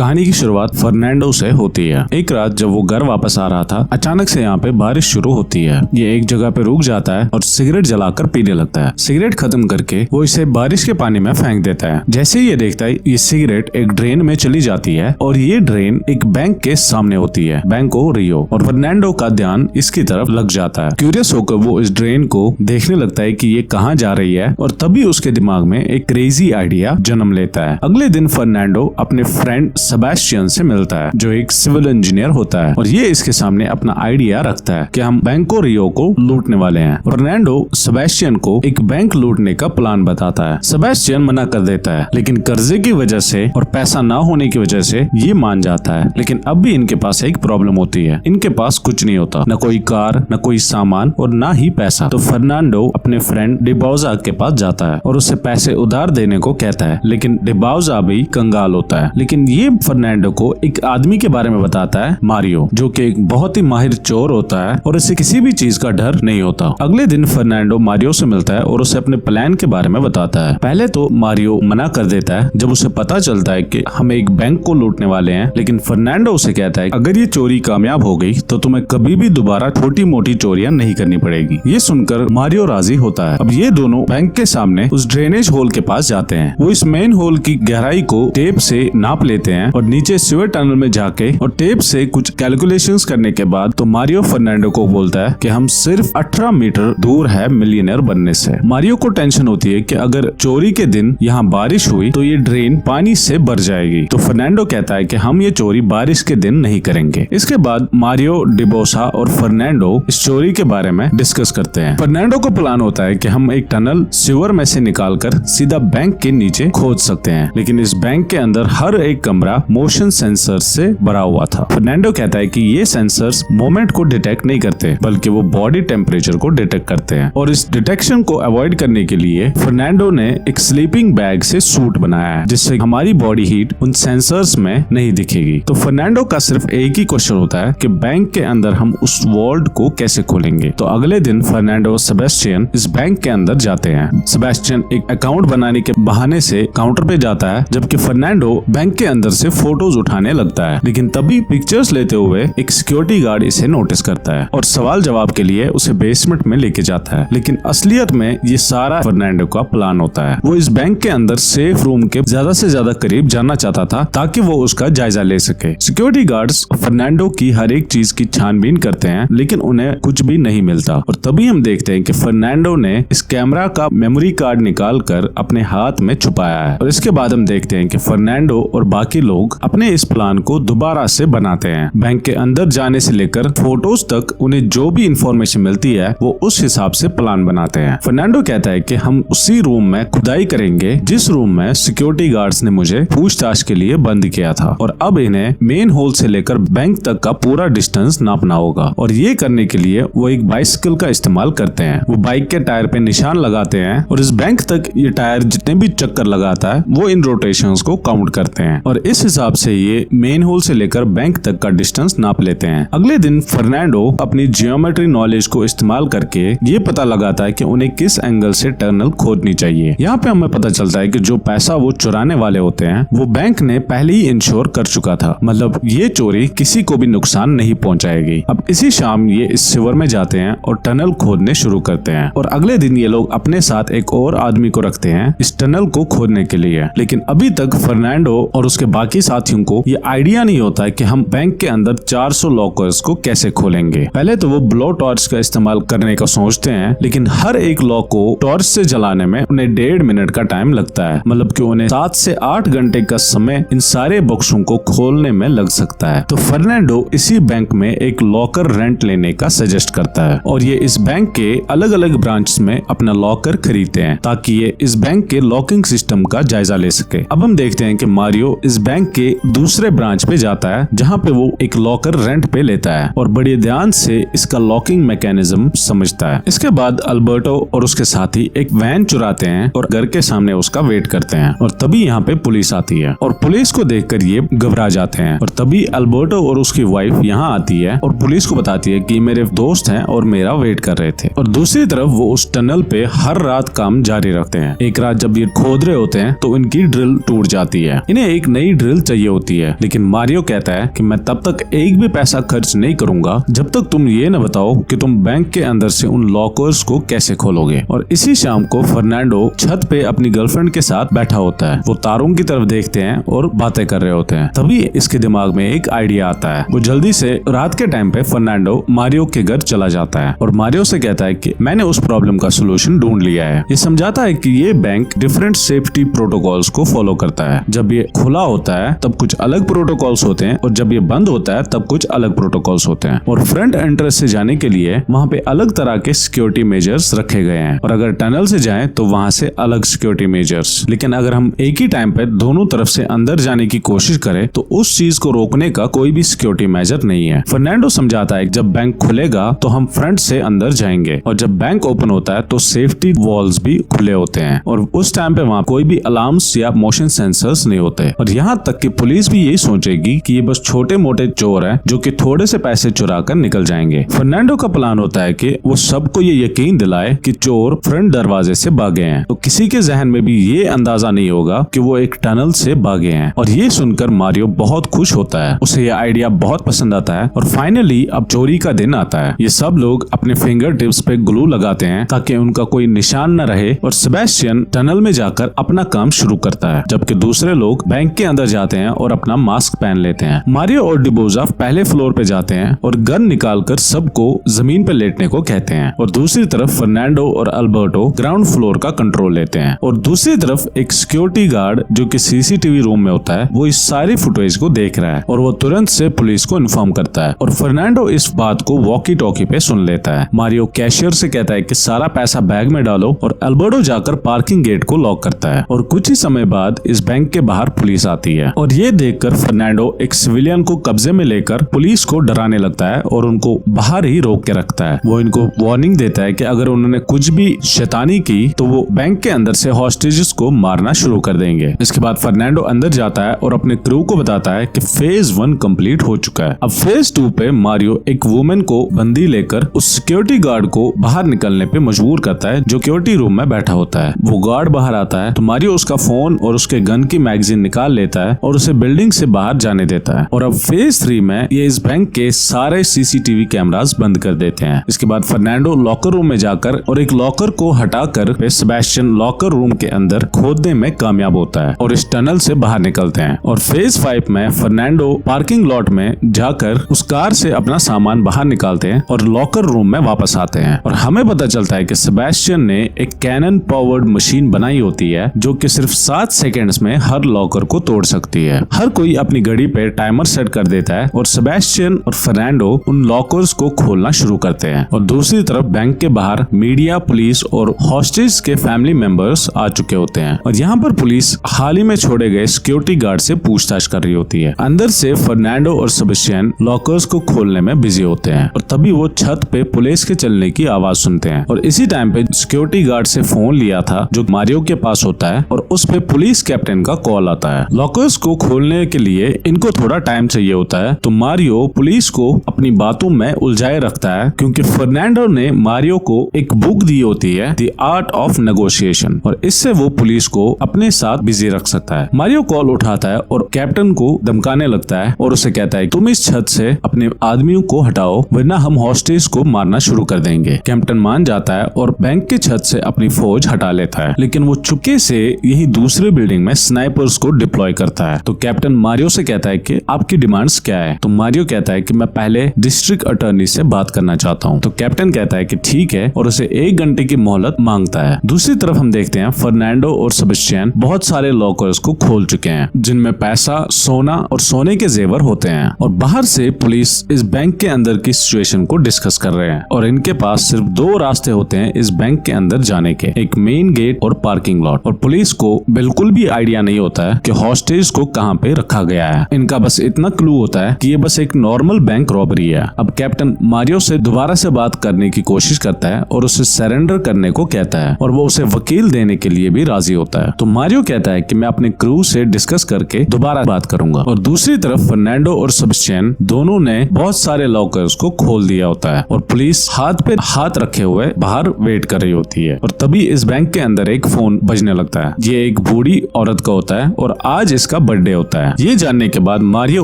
कहानी की शुरुआत फर्नांडो से होती है। एक रात जब वो घर वापस आ रहा था, अचानक से यहाँ पे बारिश शुरू होती है। ये एक जगह पे रुक जाता है और सिगरेट जलाकर पीने लगता है। सिगरेट खत्म करके वो इसे बारिश के पानी में फेंक देता है। जैसे ही ये देखता है, ये सिगरेट एक ड्रेन में चली जाती है और ये ड्रेन एक बैंक के सामने होती है, बैंको रियो। और फर्नांडो का ध्यान इसकी तरफ लग जाता है। क्यूरियस होकर वो इस ड्रेन को देखने लगता है कि ये कहाँ जा रही है, और तभी उसके दिमाग में एक क्रेजी आइडिया जन्म लेता है। अगले दिन फर्नांडो अपने फ्रेंड सेबेस्टियन से मिलता है, जो एक सिविल इंजीनियर होता है, और ये इसके सामने अपना आइडिया रखता है कि हम बैंको रियो को लूटने वाले हैं। फर्नांडो सेबेस्टियन को एक बैंक लूटने का प्लान बताता है। सेबेस्टियन मना कर देता है, लेकिन कर्जे की वजह से और पैसा ना होने की वजह से ये मान जाता है। लेकिन अब भी इनके पास एक प्रॉब्लम होती है, इनके पास कुछ नहीं होता, न कोई कार, न कोई सामान और न ही पैसा। तो फर्नांडो अपने फ्रेंड डिबाउजा के पास जाता है और उसे पैसे उधार देने को कहता है, लेकिन डिबाउजा भी कंगाल होता है। लेकिन ये फर्नांडो को एक आदमी के बारे में बताता है, मारियो, जो कि एक बहुत ही माहिर चोर होता है और इसे किसी भी चीज का डर नहीं होता। अगले दिन फर्नांडो मारियो से मिलता है और उसे अपने प्लान के बारे में बताता है। पहले तो मारियो मना कर देता है जब उसे पता चलता है कि हम एक बैंक को लूटने वाले हैं, लेकिन फर्नांडो उसे कहता है अगर ये चोरी कामयाब हो गई तो तुम्हें कभी भी दोबारा छोटी मोटी चोरियां नहीं करनी पड़ेगी। ये सुनकर मारियो राजी होता है। अब ये दोनों बैंक के सामने उस ड्रेनेज होल के पास जाते हैं। वो इस मेन होल की गहराई को टेप से नाप लेते हैं और नीचे सीवर टनल में जाके और टेप से कुछ कैलकुलेशंस करने के बाद तो मारियो फर्नांडो को बोलता है कि हम सिर्फ 18 मीटर दूर है मिलियनर बनने से। मारियो को टेंशन होती है कि अगर चोरी के दिन यहाँ बारिश हुई तो ये ड्रेन पानी से भर जाएगी। तो फर्नांडो कहता है कि हम ये चोरी बारिश के दिन नहीं करेंगे। इसके बाद मारियो, डिबोसा और फर्नांडो इस चोरी के बारे में डिस्कस करते हैं। फर्नांडो को प्लान होता है कि हम एक टनल सीवर में से निकालकर सीधा बैंक के नीचे खोद सकते हैं, लेकिन इस बैंक के अंदर हर एक कमरा मोशन सेंसर से भरा हुआ था। फर्नांडो कहता है कि ये सेंसर्स मोमेंट को डिटेक्ट नहीं करते, बल्कि वो बॉडी टेम्परेचर को डिटेक्ट करते हैं। और इस डिटेक्शन को अवॉइड करने के लिए फर्नांडो ने एक स्लीपिंग बैग से सूट बनाया है, जिससे हमारी बॉडी हीट उन सेंसर्स में नहीं दिखेगी। तो फर्नांडो का सिर्फ एक ही क्वेश्चन होता है कि बैंक के अंदर हम उस वॉल्ट को कैसे खोलेंगे। तो अगले दिन फर्नांडो और सेबेस्टियन इस बैंक के अंदर जाते हैं। सेबेस्टियन एक अकाउंट बनाने के बहाने से काउंटर पे जाता है, जबकि फर्नांडो बैंक के अंदर से फोटोज उठाने लगता है। लेकिन तभी पिक्चर्स लेते हुए एक सिक्योरिटी गार्ड इसे नोटिस करता है और सवाल जवाब के लिए उसे बेसमेंट में लेके जाता है। लेकिन असलियत में ये सारा फर्नांडो का प्लान होता है। वो इस बैंक के अंदर सेफ रूम के ज्यादा से ज्यादा करीब जाना चाहता था ताकि वो उसका जायजा ले सके। सिक्योरिटी गार्ड्स फर्नांडो की हर एक चीज की छानबीन करते हैं, लेकिन उन्हें कुछ भी नहीं मिलता। और तभी हम देखते हैं कि फर्नांडो ने इस कैमरा का मेमोरी कार्ड निकाल कर अपने हाथ में छुपाया है। और इसके बाद हम देखते हैं कि फर्नांडो और बाकी लोग अपने इस प्लान को दोबारा से बनाते हैं। बैंक के अंदर जाने से लेकर फोटोज तक उन्हें जो भी इंफॉर्मेशन मिलती है वो उस हिसाब से प्लान बनाते हैं। फर्नांडो कहता है कि हम उसी रूम में खुदाई करेंगे जिस रूम में सिक्योरिटी गार्ड्स ने मुझे पूछताछ के लिए बंद किया था, और अब इन्हें मेन होल से लेकर बैंक तक का पूरा डिस्टेंस नापना होगा। और ये करने के लिए वो एक बाइसिकल का इस्तेमाल करते हैं। वो बाइक के टायर पे निशान लगाते हैं और इस बैंक तक ये टायर जितने भी चक्कर लगाता है वो इन रोटेशंस को काउंट करते हैं, और इस हिसाब से ये मेन होल से लेकर बैंक तक का डिस्टेंस नाप लेते हैं। अगले दिन फर्नांडो अपनी जियोमेट्री नॉलेज को इस्तेमाल करके ये पता लगाता है कि उन्हें किस एंगल से टनल खोदनी चाहिए। यहाँ पे हमें पता चलता है कि जो पैसा वो चुराने वाले होते हैं वो बैंक ने पहले ही इंश्योर कर चुका था, मतलब ये चोरी किसी को भी नुकसान नहीं पहुंचाएगी। अब इसी शाम ये इस सीवर में जाते हैं और टनल खोदने शुरू करते हैं। और अगले दिन ये लोग अपने साथ एक और आदमी को रखते हैं इस टनल को खोदने के लिए। लेकिन अभी तक फर्नांडो और उसके बाकी साथियों को ये आइडिया नहीं होता है कि हम बैंक के अंदर 400 लॉकर्स को कैसे खोलेंगे। पहले तो वो ब्लो टॉर्च का इस्तेमाल करने का सोचते हैं, लेकिन हर एक लॉक को टॉर्च से जलाने में उन्हें 1.5 मिनट का टाइम लगता है, मतलब कि उन्हें 7 से 8 घंटे का समय इन सारे बक्सों को खोलने में लग सकता है। तो फर्नांडो इसी बैंक में एक लॉकर रेंट लेने का सजेस्ट करता है, और ये इस बैंक के अलग अलग ब्रांच में अपना लॉकर खरीदते हैं ताकि ये इस बैंक के लॉकिंग सिस्टम का जायजा ले सके। अब हम देखते हैं कि मारियो इस बैंक के दूसरे ब्रांच पे जाता है जहाँ पे वो एक लॉकर रेंट पे लेता है और बड़े ध्यान से इसका लॉकिंग मैकेनिज्म समझता है। इसके बाद अल्बर्टो और उसके साथी एक वैन चुराते हैं और घर के सामने उसका वेट करते हैं, और तभी यहाँ पे पुलिस आती है और पुलिस को देखकर ये घबरा जाते हैं। और तभी अल्बर्टो और उसकी वाइफ यहाँ आती है और पुलिस को बताती है कि मेरे दोस्त हैं और मेरा वेट कर रहे थे। और दूसरी तरफ वो उस टनल पे हर रात काम जारी रखते हैं। एक रात जब ये खोद रहे होते हैं तो इनकी ड्रिल टूट जाती है। इन्हें एक नई ड्रिल थ्रिल चाहिए होती है, लेकिन मारियो कहता है कि मैं तब तक एक भी पैसा खर्च नहीं करूंगा जब तक तुम ये न बताओ कि तुम बैंक के अंदर से उन लॉकर्स को कैसे खोलोगे। और इसी शाम को फर्नांडो छत पे अपनी गर्लफ्रेंड के साथ बैठा होता है। वो तारों की तरफ देखते हैं और बातें कर रहे होते हैं। तभी इसके दिमाग में एक आइडिया आता है। वो जल्दी से रात के टाइम पे फर्नांडो मारियो के घर चला जाता है और मारियो से कहता है कि मैंने उस प्रॉब्लम का सोल्यूशन ढूंढ लिया है। ये समझाता है कि ये बैंक डिफरेंट सेफ्टी प्रोटोकॉल्स को फॉलो करता है। जब ये खुला होता है तब कुछ अलग प्रोटोकॉल्स होते हैं और जब ये बंद होता है तब कुछ अलग प्रोटोकॉल्स होते हैं। और फ्रंट एंट्रेंस से जाने के लिए वहाँ पे अलग तरह के सिक्योरिटी मेजर्स रखे गए हैं और अगर टनल से जाएं तो वहाँ से अलग सिक्योरिटी मेजर्स। लेकिन अगर हम एक ही टाइम पे दोनों तरफ से अंदर जाने की कोशिश करें तो उस चीज को रोकने का कोई भी सिक्योरिटी मेजर नहीं है। फर्नांडो समझाता है जब बैंक खुलेगा तो हम फ्रंट से अंदर जाएंगे और जब बैंक ओपन होता है तो सेफ्टी वॉल्स भी खुले होते हैं और उस टाइम पे वहाँ कोई भी अलार्म्स या मोशन सेंसर्स नहीं होते। और यहाँ तक कि पुलिस भी यही सोचेगी कि ये बस छोटे मोटे चोर हैं जो कि थोड़े से पैसे चुरा कर निकल जाएंगे। फर्नांडो का प्लान होता है कि वो सबको ये यकीन दिलाए कि चोर फ्रंट दरवाजे से भागे हैं, तो किसी के जहन में भी ये अंदाजा नहीं होगा कि वो एक टनल से भागे हैं। और ये सुनकर मारियो बहुत खुश होता है, उसे ये आइडिया बहुत पसंद आता है और फाइनली अब चोरी का दिन आता है। ये सब लोग अपने फिंगर टिप्स पे ग्लू लगाते हैं ताकि उनका कोई निशान न रहे और सेबेस्टियन टनल में जाकर अपना काम शुरू करता है, जबकि दूसरे लोग बैंक के अंदर जाते हैं और अपना मास्क पहन लेते हैं। मारियो और डिबोजा पहले फ्लोर पे जाते हैं और गन निकालकर सबको जमीन पे लेटने को कहते हैं और दूसरी तरफ फर्नांडो और अल्बर्टो ग्राउंड फ्लोर का कंट्रोल लेते हैं। और दूसरी तरफ एक सिक्योरिटी गार्ड जो कि सीसीटीवी रूम में होता है वो इस सारी फुटेज को देख रहा है और वो तुरंत से पुलिस को इन्फॉर्म करता है और फर्नांडो इस बात को वॉकी टॉकी पे सुन लेता है। मारियो कैशियर से कहता है कि सारा पैसा बैग में डालो और अल्बर्टो जाकर पार्किंग गेट को लॉक करता है और कुछ ही समय बाद इस बैंक के बाहर पुलिस आती है और ये देखकर फर्नांडो एक सिविलियन को कब्जे में लेकर पुलिस को डराने लगता है और उनको बाहर ही रोक के रखता है। वो इनको वार्निंग देता है कि अगर उन्होंने कुछ भी शैतानी की तो वो बैंक के अंदर से हॉस्टेजेस को मारना शुरू कर देंगे। इसके बाद फर्नांडो अंदर जाता है और अपने क्रू को बताता है कि फेज 1 कंप्लीट हो चुका है। अब फेज 2 पे मारियो एक वुमेन को बंदी लेकर उस सिक्योरिटी गार्ड को बाहर निकलने पे मजबूर करता है जो सिक्योरिटी रूम में बैठा होता है। वो गार्ड बाहर आता है तो मारियो उसका फोन और उसके गन की मैगजीन निकाल लेता है और उसे बिल्डिंग से बाहर जाने देता है। और अब फेज 3 में ये इस बैंक के सारे सीसीटीवी कैमरास बंद कर देते हैं। इसके बाद फर्नांडो लॉकर रूम में जाकर और एक लॉकर को हटाकर सेबेस्टियन लॉकर रूम के अंदर खोदने में कामयाब होता है और इस टनल से बाहर निकलते हैं। और फेज 5 में फर्नांडो पार्किंग लॉट में जाकर उस कार से अपना सामान बाहर निकालते हैं और लॉकर रूम में वापस आते हैं और हमें पता चलता है कि सेबेस्टियन ने एक कैनन पावर्ड मशीन बनाई होती है जो कि सिर्फ 7 सेकंड्स में हर लॉकर को तोड़ सकती है। हर कोई अपनी घड़ी पे टाइमर सेट कर देता है और सेबेस्टियन और फर्नांडो उन लॉकर्स को खोलना शुरू करते हैं। और दूसरी तरफ बैंक के बाहर मीडिया, पुलिस और हॉस्टेज के फैमिली मेंबर्स आ चुके होते हैं और यहाँ पर पुलिस हाल ही में छोड़े गए सिक्योरिटी गार्ड से पूछताछ कर रही होती है। अंदर से फर्नांडो और सेबेस्टियन लॉकर्स को खोलने में बिजी होते हैं और तभी वो छत पे पुलिस के चलने की आवाज सुनते हैं और इसी टाइम पे सिक्योरिटी गार्ड से फोन लिया था जो मारियो के पास होता है और उस पे पुलिस कैप्टन का कॉल आता है। लॉकर्स को खोलने के लिए इनको थोड़ा टाइम चाहिए होता है तो मारियो पुलिस को अपनी बातों में उलझाए रखता है क्योंकि फर्नांडो ने मारियो को एक बुक दी होती है द आर्ट ऑफ नेगोशिएशन और इससे वो पुलिस को अपने साथ बिजी रख सकता है। मारियो कॉल उठाता है और कैप्टन को धमकाने लगता है और उसे कहता है तुम इस छत से अपने आदमियों को हटाओ वरना हम हॉस्टेज को मारना शुरू कर देंगे। कैप्टन मान जाता है और बैंक के छत से अपनी फौज हटा लेता है लेकिन वो चुपके से यही दूसरे बिल्डिंग में स्नाइपर्स को डिप्लॉय करता है। तो कैप्टन मारियो से कहता है कि आपकी डिमांड्स क्या है। तो मारियो कहता है कि मैं पहले डिस्ट्रिक्ट अटॉर्नी से बात करना चाहता हूँ। तो कैप्टन कहता है कि ठीक है और उसे 1 घंटे की मोहलत मांगता है। दूसरी तरफ हम देखते हैं फर्नांडो और सेबेस्टियन बहुत सारे लॉकर्स को खोल चुके हैं जिनमें पैसा, सोना और सोने के जेवर होते हैं और बाहर से पुलिस इस बैंक के अंदर की सिचुएशन को डिस्कस कर रहे हैं और इनके पास सिर्फ 2 रास्ते होते हैं इस बैंक के अंदर जाने के, एक मेन गेट और पार्किंग लॉट। और पुलिस को बिल्कुल भी आइडिया नहीं होता है कि हॉस्टेज को कहाँ पे रखा गया है। इनका बस इतना क्लू होता है कि ये बस एक नॉर्मल बैंक रॉबरी है। अब कैप्टन मारियो से दोबारा से बात करने की कोशिश करता है और उसे सरेंडर करने को कहता है और वो उसे वकील देने के लिए भी राजी होता है। तो मारियो कहता है कि मैं अपने क्रू से डिस्कस करके दोबारा बात करूंगा। और दूसरी तरफ फर्नांडो और सेबेस्टियन दोनों ने बहुत सारे लॉकर्स को खोल दिया होता है और पुलिस हाथ पे हाथ रखे हुए बाहर वेट कर रही होती है और तभी इस बैंक के अंदर एक फोन बजने लगता है। ये एक बूढ़ी औरत का होता है और आज इसका का बर्थडे होता है। ये जानने के बाद मारियो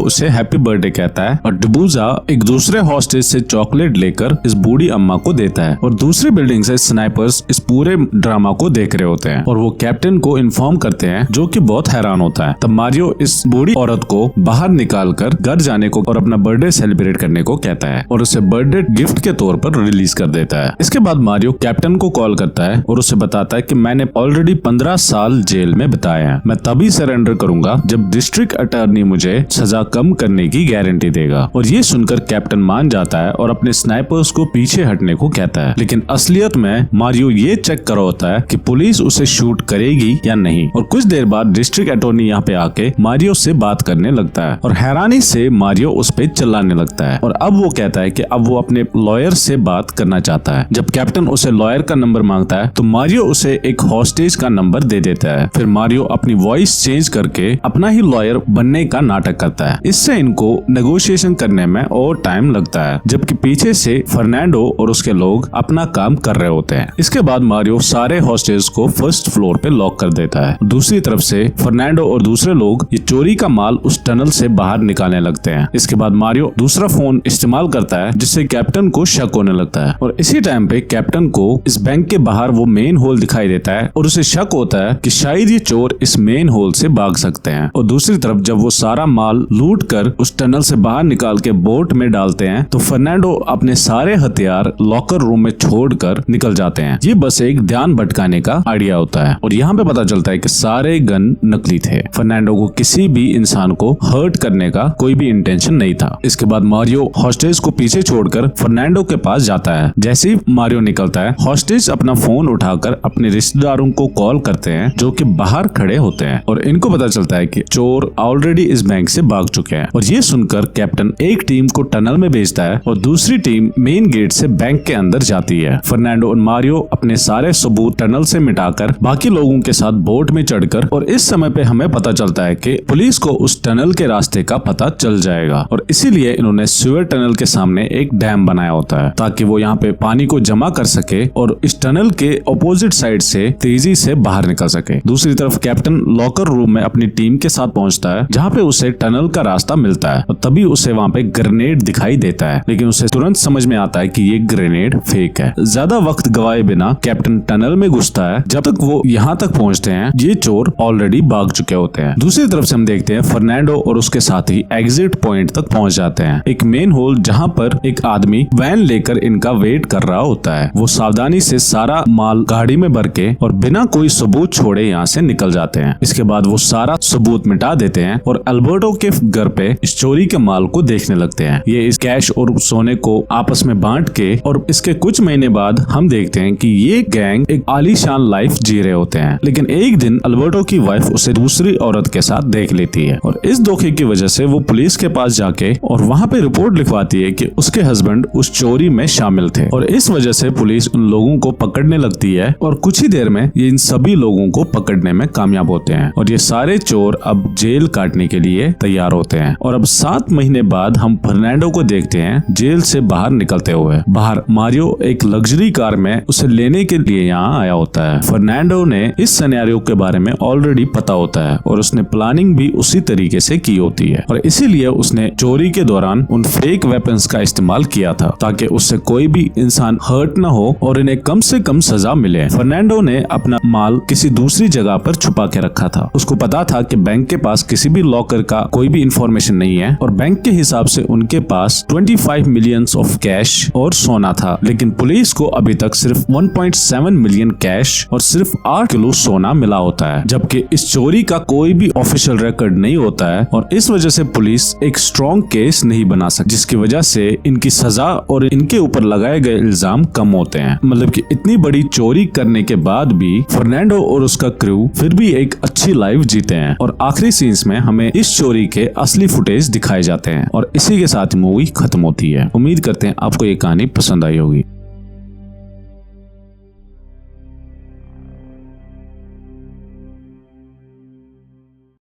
उसे हैप्पी बर्थडे कहता है और डिबूजा एक दूसरे हॉस्टेज से चॉकलेट लेकर इस बूढ़ी अम्मा को देता है और दूसरी बिल्डिंग से स्नाइपर्स इस पूरे ड्रामा को देख रहे होते हैं और वो कैप्टन को इन्फॉर्म करते हैं, जो कि बहुत हैरान होता है। तब मारियो इस बूढ़ी औरत को बाहर निकाल कर घर जाने को और अपना बर्थडे सेलिब्रेट करने को कहता है और उसे बर्थडे गिफ्ट के तौर पर रिलीज कर देता है। इसके बाद मारियो कैप्टन को कॉल करता है और उसे बताता है कि मैंने ऑलरेडी 15 साल जेल में बिताए हैं, मैं तभी सरेंडर करूंगा जब डिस्ट्रिक्ट अटॉर्नी मुझे सजा कम करने की गारंटी देगा। और ये सुनकर कैप्टन मान जाता है और अपने स्नाइपर्स को पीछे हटने को कहता है, लेकिन असलियत में मारियो ये चेक कर रहा होता है कि पुलिस उसे शूट करेगी या नहीं। और कुछ देर बाद डिस्ट्रिक्ट अटॉर्नी यहाँ पे आके मारियो से बात करने लगता है और हैरानी से मारियो उस पे चिल्लाने लगता है और अब वो कहता है कि अब वो अपने लॉयर से बात करना चाहता है। जब कैप्टन उसे लॉयर का नंबर मांगता है तो मारियो उसे एक हॉस्टेज का नंबर दे देता है। फिर मारियो अपनी वॉइस चेंज करके अपना ही लॉयर बनने का नाटक करता है। इससे इनको नेगोशिएशन करने में और टाइम लगता है, जबकि पीछे से फर्नांडो और उसके लोग अपना काम कर रहे होते हैं। इसके बाद मारियो सारे हॉस्टेज को फर्स्ट फ्लोर पे लॉक कर देता है। दूसरी तरफ से फर्नांडो और दूसरे लोग ये चोरी का माल उस टनल से बाहर निकालने लगते हैं। इसके बाद मारियो दूसरा फोन इस्तेमाल करता है, जिससे कैप्टन को शक होने लगता है और इसी टाइम पे कैप्टन को इस बैंक के बाहर वो मेन होल दिखाई देता है और उसे शक होता है कि शायद ये चोर इस मेन होल से भाग सकते हैं। और दूसरी तरफ जब वो सारा माल लूट कर उस टनल से बाहर निकाल के बोट में डालते हैं तो फर्नांडो अपने सारे हथियार लॉकर रूम में छोड़कर निकल जाते हैं। ये बस एक ध्यान भटकाने का आइडिया होता है और यहाँ पे पता चलता है कि सारे गन नकली थे। फर्नांडो को किसी भी इंसान को हर्ट करने का कोई भी इंटेंशन नहीं था। इसके बाद मारियो हॉस्टेज को पीछे छोड़कर फर्नांडो के पास जाता है। जैसे ही मारियो निकलता है, हॉस्टेज अपना फोन उठाकर अपने रिश्तेदारों को कॉल करते हैं, जो कि बाहर खड़े होते हैं और इनको पता चलता है कि चोर ऑलरेडी इस बैंक से भाग चुके हैं। और ये सुनकर कैप्टन एक टीम को टनल में भेजता है और दूसरी टीम मेन गेट से बैंक के अंदर जाती है। फर्नांडो और मारियो अपने सारे सबूत टनल से मिटाकर बाकी लोगों के साथ बोट में चढ़कर, और इस समय पे हमें पता चलता है कि पुलिस को उस टनल के रास्ते का पता चल जाएगा और इसीलिए इन्होंने सीवर टनल के सामने एक डैम बनाया होता है ताकि वो यहाँ पे पानी को जमा कर सके और इस टनल के ऑपोजिट साइड से तेजी से बाहर निकल सके। दूसरी तरफ कैप्टन लॉकर रूम में अपनी टीम के साथ पहुंचता है, जहाँ पे उसे टनल का रास्ता मिलता है और तभी उसे वहाँ पे ग्रेनेड दिखाई देता है, लेकिन उसे तुरंत समझ में आता है कि ये ग्रेनेड फेक है। ज्यादा वक्त गवाए बिना कैप्टन टनल में घुसता है। जब तक वो यहाँ तक पहुँचते हैं, ये चोर ऑलरेडी भाग चुके होते हैं। दूसरी तरफ से हम देखते हैं फर्नांडो और उसके साथी एग्जिट पॉइंट तक पहुँच जाते हैं, एक मेन होल जहाँ पर एक आदमी वैन लेकर इनका वेट कर रहा होता है। वो सावधानी से सारा माल गाड़ी में भर के और बिना कोई सबूत छोड़े यहाँ से निकल जाते हैं। इसके बाद वो सारा सबूत मिटा देते हैं और अल्बर्टो के घर पे इस चोरी के माल को देखने लगते हैं। ये इस कैश और सोने को आपस में बांट के, और इसके कुछ महीने बाद हम देखते हैं कि ये गैंग एक आलीशान लाइफ जी रहे होते हैं। लेकिन एक दिन अल्बर्टो की वाइफ उसे दूसरी औरत के साथ देख लेती है और इस धोखे की वजह से वो पुलिस के पास जाके और वहाँ पे रिपोर्ट लिखवाती है कि उसके हस्बैंड उस चोरी में शामिल थे और इस वजह से पुलिस उन लोगों को पकड़ने लगती है और कुछ ही देर में ये इन सभी लोगों को पकड़ने में कामयाब होते हैं और ये सारे चोर अब जेल काटने के लिए तैयार होते हैं। और अब 7 महीने बाद हम फर्नांडो को देखते हैं जेल से बाहर निकलते हुए। बाहर मारियो एक लग्जरी कार में उसे लेने के लिए यहाँ आया होता है। फर्नांडो ने इस सिनेरियो के बारे में ऑलरेडी पता होता है और उसने प्लानिंग भी उसी तरीके से की होती है और इसीलिए उसने चोरी के दौरान उन फेक वेपन्स का इस्तेमाल किया था ताकि उससे कोई भी इंसान हर्ट न हो और इन्हें कम से कम सजा मिले। फर्नांडो ने अपना माल किसी दूसरी जगह पर छुपा के रखा था। उसको पता था कि बैंक के पास किसी भी लॉकर का कोई भी इंफॉर्मेशन नहीं है और बैंक के हिसाब से उनके पास 25 मिलियन ऑफ कैश और सोना था, लेकिन पुलिस को अभी तक सिर्फ 1.7 मिलियन कैश और सिर्फ 8 किलो सोना मिला होता है, जबकि इस चोरी का कोई भी ऑफिशियल रिकॉर्ड नहीं होता है और इस वजह से पुलिस एक स्ट्रॉन्ग केस नहीं बना सकती, जिसकी वजह से इनकी सजा और इनके ऊपर लगाए गए इल्जाम कम होते हैं। मतलब कि इतनी बड़ी चोरी करने के बाद भी फर्नांडो और उसका क्रू फिर भी एक अच्छी लाइफ जीते हैं और आखिरी सीन्स में हमें इस चोरी के असली फुटेज दिखाए जाते हैं और इसी के साथ मूवी खत्म होती है। उम्मीद करते हैं आपको ये कहानी पसंद आई होगी।